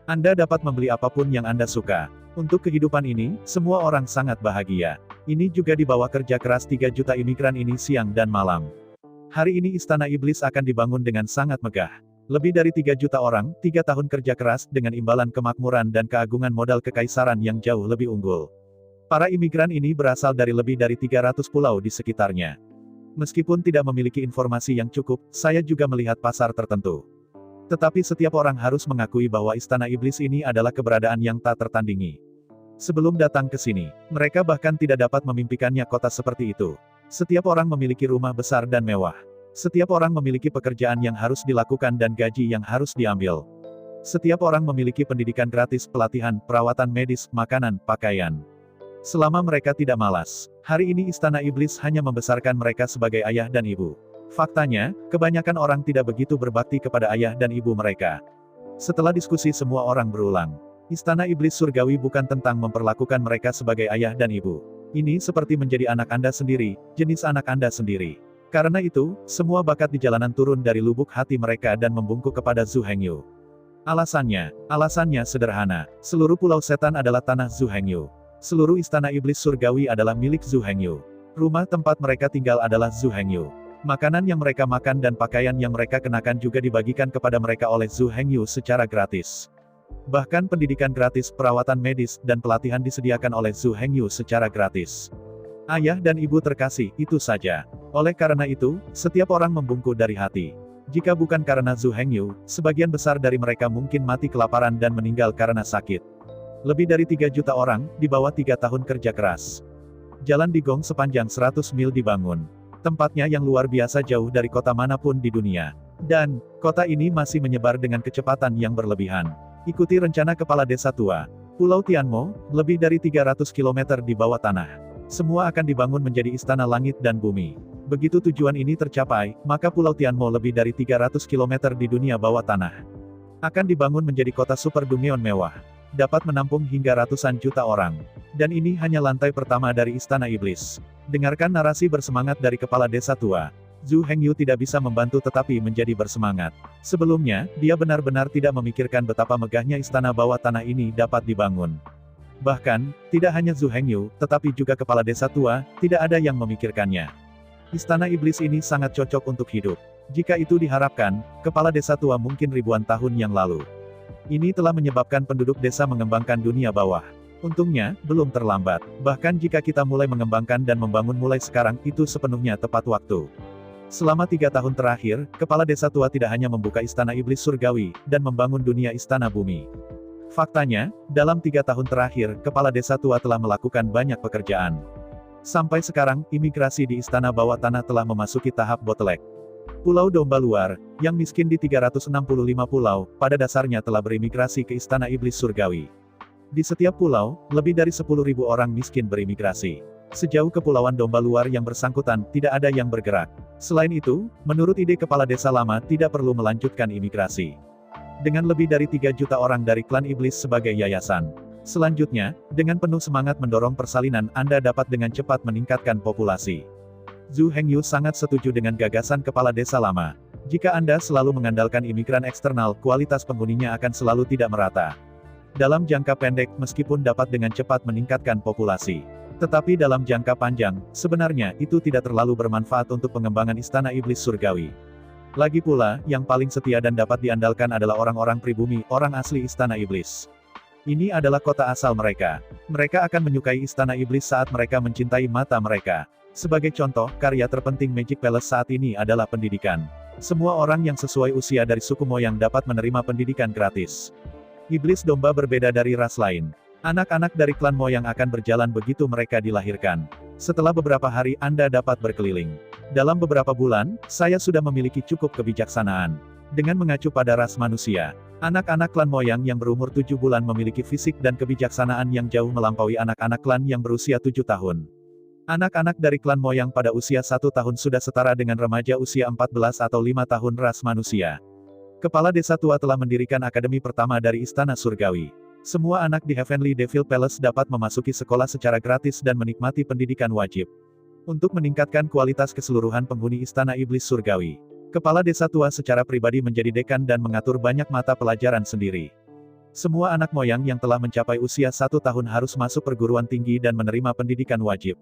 Anda dapat membeli apapun yang Anda suka. Untuk kehidupan ini, semua orang sangat bahagia. Ini juga di bawah kerja keras 3 juta imigran ini siang dan malam. Hari ini Istana Iblis akan dibangun dengan sangat megah. Lebih dari 3 juta orang, 3 tahun kerja keras, dengan imbalan kemakmuran dan keagungan modal kekaisaran yang jauh lebih unggul. Para imigran ini berasal dari lebih dari 300 pulau di sekitarnya. Meskipun tidak memiliki informasi yang cukup, saya juga melihat pasar tertentu. Tetapi setiap orang harus mengakui bahwa Istana Iblis ini adalah keberadaan yang tak tertandingi. Sebelum datang ke sini, mereka bahkan tidak dapat memimpikannya kota seperti itu. Setiap orang memiliki rumah besar dan mewah. Setiap orang memiliki pekerjaan yang harus dilakukan dan gaji yang harus diambil. Setiap orang memiliki pendidikan gratis, pelatihan, perawatan medis, makanan, pakaian. Selama mereka tidak malas, hari ini Istana Iblis hanya membesarkan mereka sebagai ayah dan ibu. Faktanya, kebanyakan orang tidak begitu berbakti kepada ayah dan ibu mereka. Setelah diskusi semua orang berulang, Istana Iblis Surgawi bukan tentang memperlakukan mereka sebagai ayah dan ibu. Ini seperti menjadi anak Anda sendiri, jenis anak Anda sendiri. Karena itu, semua bakat di jalanan turun dari lubuk hati mereka dan membungkuk kepada Zhu Hengyu. Alasannya sederhana. Seluruh pulau setan adalah tanah Zhu Hengyu. Seluruh Istana Iblis Surgawi adalah milik Zhu Hengyu. Rumah tempat mereka tinggal adalah Zhu Hengyu. Makanan yang mereka makan dan pakaian yang mereka kenakan juga dibagikan kepada mereka oleh Zhu Hengyu secara gratis. Bahkan pendidikan gratis, perawatan medis, dan pelatihan disediakan oleh Zhu Hengyu secara gratis. Ayah dan ibu terkasih, itu saja. Oleh karena itu, setiap orang membungkuk dari hati. Jika bukan karena Zhu Hengyu, sebagian besar dari mereka mungkin mati kelaparan dan meninggal karena sakit. Lebih dari 3 juta orang, di bawah 3 tahun kerja keras. Jalan di Gong sepanjang 100 mil dibangun. Tempatnya yang luar biasa jauh dari kota manapun di dunia. Dan, kota ini masih menyebar dengan kecepatan yang berlebihan. Ikuti rencana Kepala Desa Tua. Pulau Tianmo, lebih dari 300 km di bawah tanah. Semua akan dibangun menjadi istana langit dan bumi. Begitu tujuan ini tercapai, maka Pulau Tianmo lebih dari 300 km di dunia bawah tanah. Akan dibangun menjadi kota super dungeon mewah. Dapat menampung hingga ratusan juta orang. Dan ini hanya lantai pertama dari Istana Iblis. Dengarkan narasi bersemangat dari Kepala Desa Tua. Zhu Hengyu tidak bisa membantu tetapi menjadi bersemangat. Sebelumnya, dia benar-benar tidak memikirkan betapa megahnya istana bawah tanah ini dapat dibangun. Bahkan, tidak hanya Zhu Hengyu, tetapi juga Kepala Desa Tua, tidak ada yang memikirkannya. Istana Iblis ini sangat cocok untuk hidup. Jika itu diharapkan, Kepala Desa Tua mungkin ribuan tahun yang lalu. Ini telah menyebabkan penduduk desa mengembangkan dunia bawah. Untungnya, belum terlambat. Bahkan jika kita mulai mengembangkan dan membangun mulai sekarang, itu sepenuhnya tepat waktu. Selama 3 tahun terakhir, Kepala Desa Tua tidak hanya membuka Istana Iblis Surgawi, dan membangun dunia istana bumi. Faktanya, dalam 3 tahun terakhir, Kepala Desa Tua telah melakukan banyak pekerjaan. Sampai sekarang, imigrasi di Istana Bawah Tanah telah memasuki tahap bottleneck. Pulau Domba Luar, yang miskin di 365 pulau, pada dasarnya telah berimigrasi ke Istana Iblis Surgawi. Di setiap pulau, lebih dari 10.000 orang miskin berimigrasi. Sejauh Kepulauan Domba Luar yang bersangkutan, tidak ada yang bergerak. Selain itu, menurut ide Kepala Desa Lama tidak perlu melanjutkan imigrasi. Dengan lebih dari 3 juta orang dari klan Iblis sebagai yayasan. Selanjutnya, dengan penuh semangat mendorong persalinan, Anda dapat dengan cepat meningkatkan populasi. Zhu Hengyu sangat setuju dengan gagasan Kepala Desa Lama. Jika Anda selalu mengandalkan imigran eksternal, kualitas penghuninya akan selalu tidak merata. Dalam jangka pendek, meskipun dapat dengan cepat meningkatkan populasi. Tetapi dalam jangka panjang, sebenarnya itu tidak terlalu bermanfaat untuk pengembangan Istana Iblis Surgawi. Lagi pula, yang paling setia dan dapat diandalkan adalah orang-orang pribumi, orang asli Istana Iblis. Ini adalah kota asal mereka. Mereka akan menyukai Istana Iblis saat mereka mencintai mata mereka. Sebagai contoh, karya terpenting Magic Palace saat ini adalah pendidikan. Semua orang yang sesuai usia dari suku Moyang dapat menerima pendidikan gratis. Iblis domba berbeda dari ras lain. Anak-anak dari klan Moyang akan berjalan begitu mereka dilahirkan. Setelah beberapa hari Anda dapat berkeliling. Dalam beberapa bulan, saya sudah memiliki cukup kebijaksanaan. Dengan mengacu pada ras manusia, anak-anak klan Moyang yang berumur 7 bulan memiliki fisik dan kebijaksanaan yang jauh melampaui anak-anak klan yang berusia 7 tahun. Anak-anak dari klan Moyang pada usia 1 tahun sudah setara dengan remaja usia 14 atau 5 tahun ras manusia. Kepala desa tua telah mendirikan akademi pertama dari Istana Surgawi. Semua anak di Heavenly Devil Palace dapat memasuki sekolah secara gratis dan menikmati pendidikan wajib. Untuk meningkatkan kualitas keseluruhan penghuni Istana Iblis Surgawi, kepala desa tua secara pribadi menjadi dekan dan mengatur banyak mata pelajaran sendiri. Semua anak Moyang yang telah mencapai usia 1 tahun harus masuk perguruan tinggi dan menerima pendidikan wajib.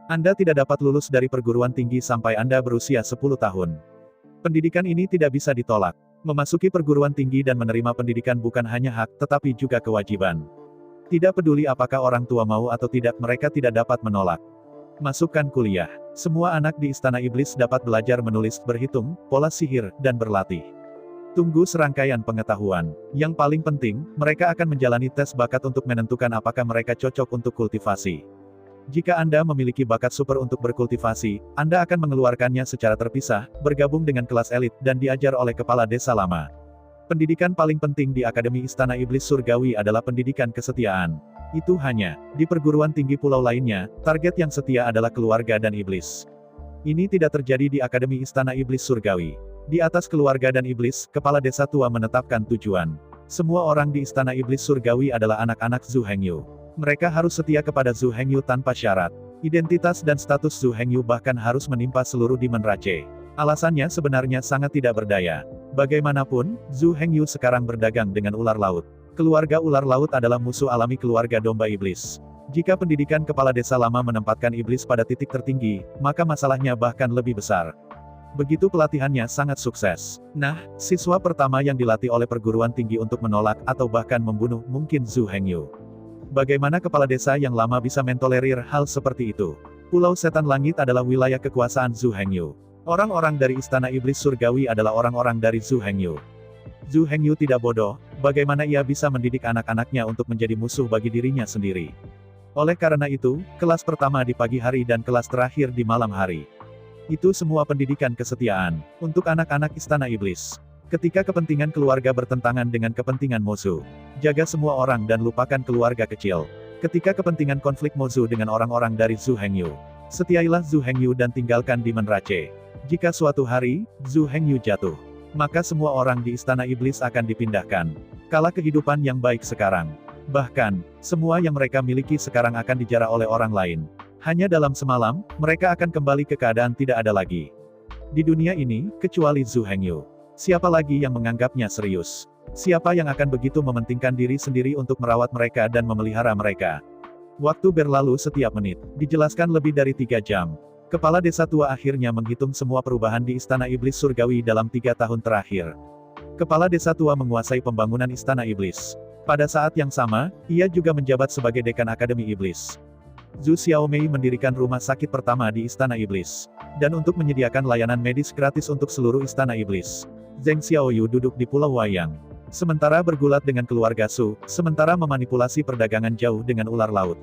Anda tidak dapat lulus dari perguruan tinggi sampai Anda berusia 10 tahun. Pendidikan ini tidak bisa ditolak. Memasuki perguruan tinggi dan menerima pendidikan bukan hanya hak, tetapi juga kewajiban. Tidak peduli apakah orang tua mau atau tidak, mereka tidak dapat menolak. Masukkan kuliah. Semua anak di Istana Iblis dapat belajar menulis, berhitung, pola sihir, dan berlatih. Tunggu serangkaian pengetahuan. Yang paling penting, mereka akan menjalani tes bakat untuk menentukan apakah mereka cocok untuk kultivasi. Jika Anda memiliki bakat super untuk berkultivasi, Anda akan mengeluarkannya secara terpisah, bergabung dengan kelas elit, dan diajar oleh kepala desa lama. Pendidikan paling penting di Akademi Istana Iblis Surgawi adalah pendidikan kesetiaan. Itu hanya, di perguruan tinggi pulau lainnya, target yang setia adalah keluarga dan iblis. Ini tidak terjadi di Akademi Istana Iblis Surgawi. Di atas keluarga dan iblis, kepala desa tua menetapkan tujuan. Semua orang di Istana Iblis Surgawi adalah anak-anak Zhu Hengyu. Mereka harus setia kepada Zhu Hengyu tanpa syarat. Identitas dan status Zhu Hengyu bahkan harus menimpa seluruh Demon Rache. Alasannya sebenarnya sangat tidak berdaya. Bagaimanapun, Zhu Hengyu sekarang berdagang dengan ular laut. Keluarga ular laut adalah musuh alami keluarga domba iblis. Jika pendidikan kepala desa lama menempatkan iblis pada titik tertinggi, maka masalahnya bahkan lebih besar. Begitu pelatihannya sangat sukses. Nah, siswa pertama yang dilatih oleh perguruan tinggi untuk menolak atau bahkan membunuh mungkin Zhu Hengyu. Bagaimana kepala desa yang lama bisa mentolerir hal seperti itu? Pulau Setan Langit adalah wilayah kekuasaan Zhu Hengyu. Orang-orang dari Istana Iblis Surgawi adalah orang-orang dari Zhu Hengyu. Zhu Hengyu tidak bodoh, bagaimana ia bisa mendidik anak-anaknya untuk menjadi musuh bagi dirinya sendiri. Oleh karena itu, kelas pertama di pagi hari dan kelas terakhir di malam hari. Itu semua pendidikan kesetiaan, untuk anak-anak Istana Iblis. Ketika kepentingan keluarga bertentangan dengan kepentingan musuh, jaga semua orang dan lupakan keluarga kecil. Ketika kepentingan konflik musuh dengan orang-orang dari Zhu Hengyu, setiailah Zhu Hengyu dan tinggalkan Demon Rache. Jika suatu hari, Zhu Hengyu jatuh, maka semua orang di Istana Iblis akan dipindahkan. Kala kehidupan yang baik sekarang. Bahkan, semua yang mereka miliki sekarang akan dijara oleh orang lain. Hanya dalam semalam, mereka akan kembali ke keadaan tidak ada lagi. Di dunia ini, kecuali Zhu Hengyu. Siapa lagi yang menganggapnya serius? Siapa yang akan begitu mementingkan diri sendiri untuk merawat mereka dan memelihara mereka? Waktu berlalu setiap menit. Dijelaskan lebih dari 3 jam. Kepala desa tua akhirnya menghitung semua perubahan di Istana Iblis Surgawi dalam 3 tahun terakhir. Kepala desa tua menguasai pembangunan Istana Iblis. Pada saat yang sama, ia juga menjabat sebagai dekan Akademi Iblis. Zhu Xiaomei mendirikan rumah sakit pertama di Istana Iblis. Dan untuk menyediakan layanan medis gratis untuk seluruh Istana Iblis. Zheng Xiaoyu duduk di Pulau Wayang. Sementara bergulat dengan keluarga Su, sementara memanipulasi perdagangan jauh dengan ular laut.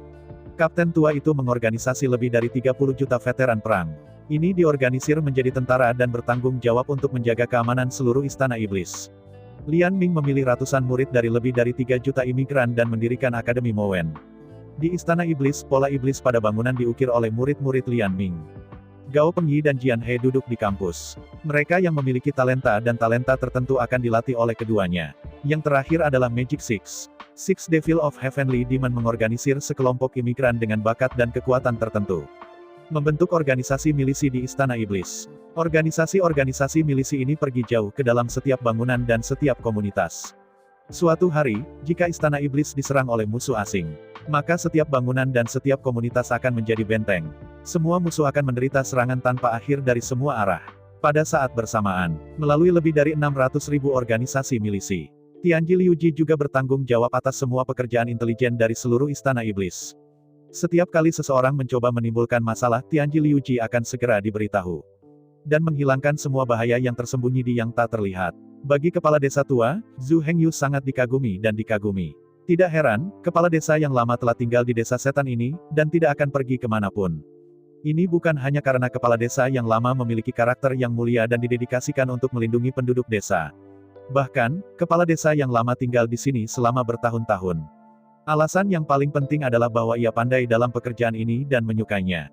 Kapten tua itu mengorganisasi lebih dari 30 juta veteran perang. Ini diorganisir menjadi tentara dan bertanggung jawab untuk menjaga keamanan seluruh Istana Iblis. Lian Ming memilih ratusan murid dari lebih dari 3 juta imigran dan mendirikan Akademi Mowen. Di Istana Iblis, pola iblis pada bangunan diukir oleh murid-murid Lian Ming. Gao Pengyi dan Jian He duduk di kampus. Mereka yang memiliki talenta dan talenta tertentu akan dilatih oleh keduanya. Yang terakhir adalah Magic Six. Six Devil of Heavenly Demon mengorganisir sekelompok imigran dengan bakat dan kekuatan tertentu. Membentuk organisasi milisi di Istana Iblis. Organisasi-organisasi milisi ini pergi jauh ke dalam setiap bangunan dan setiap komunitas. Suatu hari, jika Istana Iblis diserang oleh musuh asing, maka setiap bangunan dan setiap komunitas akan menjadi benteng. Semua musuh akan menderita serangan tanpa akhir dari semua arah. Pada saat bersamaan, melalui lebih dari 600.000 organisasi milisi, Tianji Liuji juga bertanggung jawab atas semua pekerjaan intelijen dari seluruh Istana Iblis. Setiap kali seseorang mencoba menimbulkan masalah, Tianji Liuji akan segera diberitahu. Dan menghilangkan semua bahaya yang tersembunyi di yang tak terlihat. Bagi kepala desa tua, Zhu Hengyu sangat dikagumi dan dikagumi. Tidak heran, kepala desa yang lama telah tinggal di desa setan ini, dan tidak akan pergi kemanapun. Ini bukan hanya karena kepala desa yang lama memiliki karakter yang mulia dan didedikasikan untuk melindungi penduduk desa. Bahkan, kepala desa yang lama tinggal di sini selama bertahun-tahun. Alasan yang paling penting adalah bahwa ia pandai dalam pekerjaan ini dan menyukainya.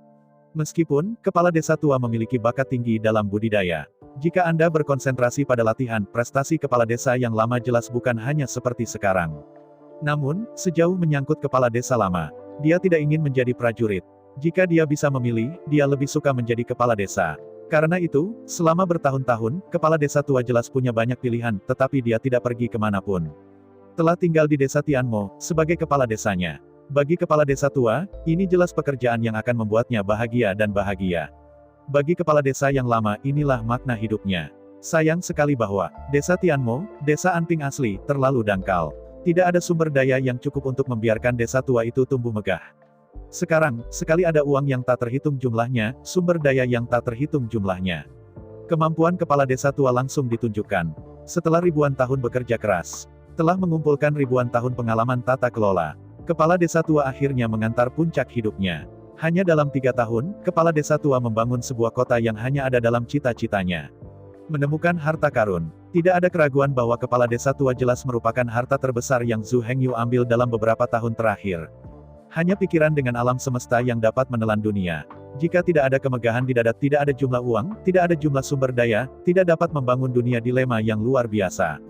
Meskipun, kepala desa tua memiliki bakat tinggi dalam budidaya. Jika Anda berkonsentrasi pada latihan, prestasi kepala desa yang lama jelas bukan hanya seperti sekarang. Namun, sejauh menyangkut kepala desa lama, dia tidak ingin menjadi prajurit. Jika dia bisa memilih, dia lebih suka menjadi kepala desa. Karena itu, selama bertahun-tahun, kepala desa tua jelas punya banyak pilihan, tetapi dia tidak pergi kemanapun. Telah tinggal di desa Tianmo, sebagai kepala desanya. Bagi kepala desa tua, ini jelas pekerjaan yang akan membuatnya bahagia dan bahagia. Bagi kepala desa yang lama, inilah makna hidupnya. Sayang sekali bahwa, desa Tianmo, desa Anping asli, terlalu dangkal. Tidak ada sumber daya yang cukup untuk membiarkan desa tua itu tumbuh megah. Sekarang, sekali ada uang yang tak terhitung jumlahnya, sumber daya yang tak terhitung jumlahnya. Kemampuan kepala desa tua langsung ditunjukkan. Setelah ribuan tahun bekerja keras, telah mengumpulkan ribuan tahun pengalaman tata kelola, kepala desa tua akhirnya mengantar puncak hidupnya. Hanya dalam 3 tahun, kepala desa tua membangun sebuah kota yang hanya ada dalam cita-citanya. Menemukan harta karun. Tidak ada keraguan bahwa kepala desa tua jelas merupakan harta terbesar yang Zhu Hengyu ambil dalam beberapa tahun terakhir. Hanya pikiran dengan alam semesta yang dapat menelan dunia. Jika tidak ada kemegahan di dada, tidak ada jumlah uang, tidak ada jumlah sumber daya, tidak dapat membangun dunia dilema yang luar biasa.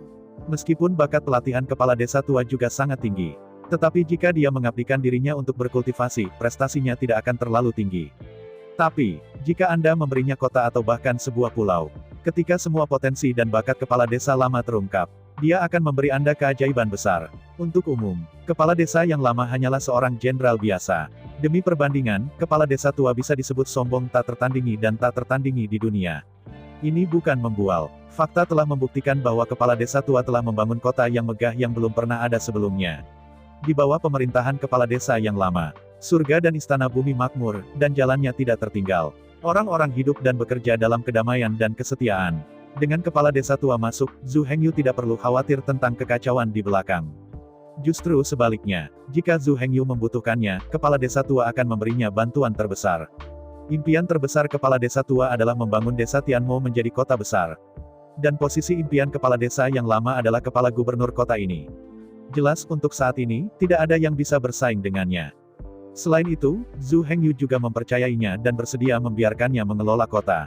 Meskipun bakat pelatihan kepala desa tua juga sangat tinggi. Tetapi jika dia mengabdikan dirinya untuk berkultivasi, prestasinya tidak akan terlalu tinggi. Tapi, jika Anda memberinya kota atau bahkan sebuah pulau, ketika semua potensi dan bakat kepala desa lama terungkap, dia akan memberi Anda keajaiban besar. Untuk umum, kepala desa yang lama hanyalah seorang jenderal biasa. Demi perbandingan, kepala desa tua bisa disebut sombong tak tertandingi dan tak tertandingi di dunia. Ini bukan membual. Fakta telah membuktikan bahwa kepala desa tua telah membangun kota yang megah yang belum pernah ada sebelumnya. Di bawah pemerintahan kepala desa yang lama, surga dan istana bumi makmur, dan jalannya tidak tertinggal. Orang-orang hidup dan bekerja dalam kedamaian dan kesetiaan. Dengan kepala desa tua masuk, Zhu Hengyu tidak perlu khawatir tentang kekacauan di belakang. Justru sebaliknya, jika Zhu Hengyu membutuhkannya, kepala desa tua akan memberinya bantuan terbesar. Impian terbesar kepala desa tua adalah membangun desa Tianmo menjadi kota besar. Dan posisi impian kepala desa yang lama adalah kepala gubernur kota ini. Jelas untuk saat ini, tidak ada yang bisa bersaing dengannya. Selain itu, Zhu Hengyu juga mempercayainya dan bersedia membiarkannya mengelola kota.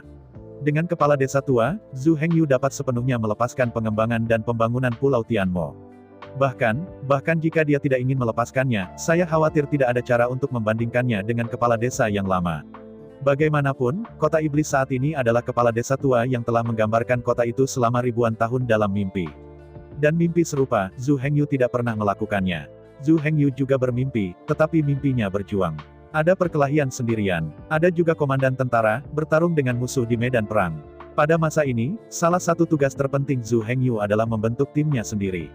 Dengan kepala desa tua, Zhu Hengyu dapat sepenuhnya melepaskan pengembangan dan pembangunan Pulau Tianmo. Bahkan jika dia tidak ingin melepaskannya, saya khawatir tidak ada cara untuk membandingkannya dengan kepala desa yang lama. Bagaimanapun, kota iblis saat ini adalah kepala desa tua yang telah menggambarkan kota itu selama ribuan tahun dalam mimpi. Dan mimpi serupa, Zhu Hengyu tidak pernah melakukannya. Zhu Hengyu juga bermimpi, tetapi mimpinya berjuang. Ada perkelahian sendirian. Ada juga komandan tentara, bertarung dengan musuh di medan perang. Pada masa ini, salah satu tugas terpenting Zhu Hengyu adalah membentuk timnya sendiri.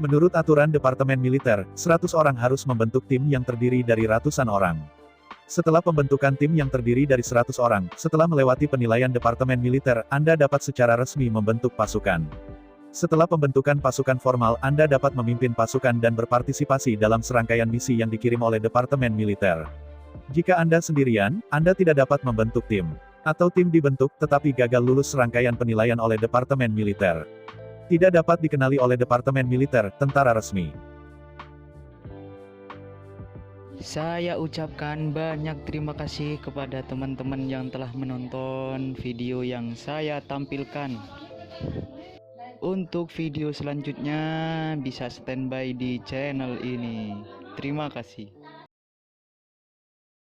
Menurut aturan Departemen Militer, 100 orang harus membentuk tim yang terdiri dari ratusan orang. Setelah pembentukan tim yang terdiri dari 100 orang, setelah melewati penilaian Departemen Militer, Anda dapat secara resmi membentuk pasukan. Setelah pembentukan pasukan formal, Anda dapat memimpin pasukan dan berpartisipasi dalam serangkaian misi yang dikirim oleh Departemen Militer. Jika Anda sendirian, Anda tidak dapat membentuk tim. Atau tim dibentuk, tetapi gagal lulus serangkaian penilaian oleh Departemen Militer. Tidak dapat dikenali oleh Departemen Militer, tentara resmi.
Saya ucapkan banyak terima kasih kepada teman-teman yang telah menonton video yang saya tampilkan. Untuk video selanjutnya bisa standby di channel ini. Terima kasih.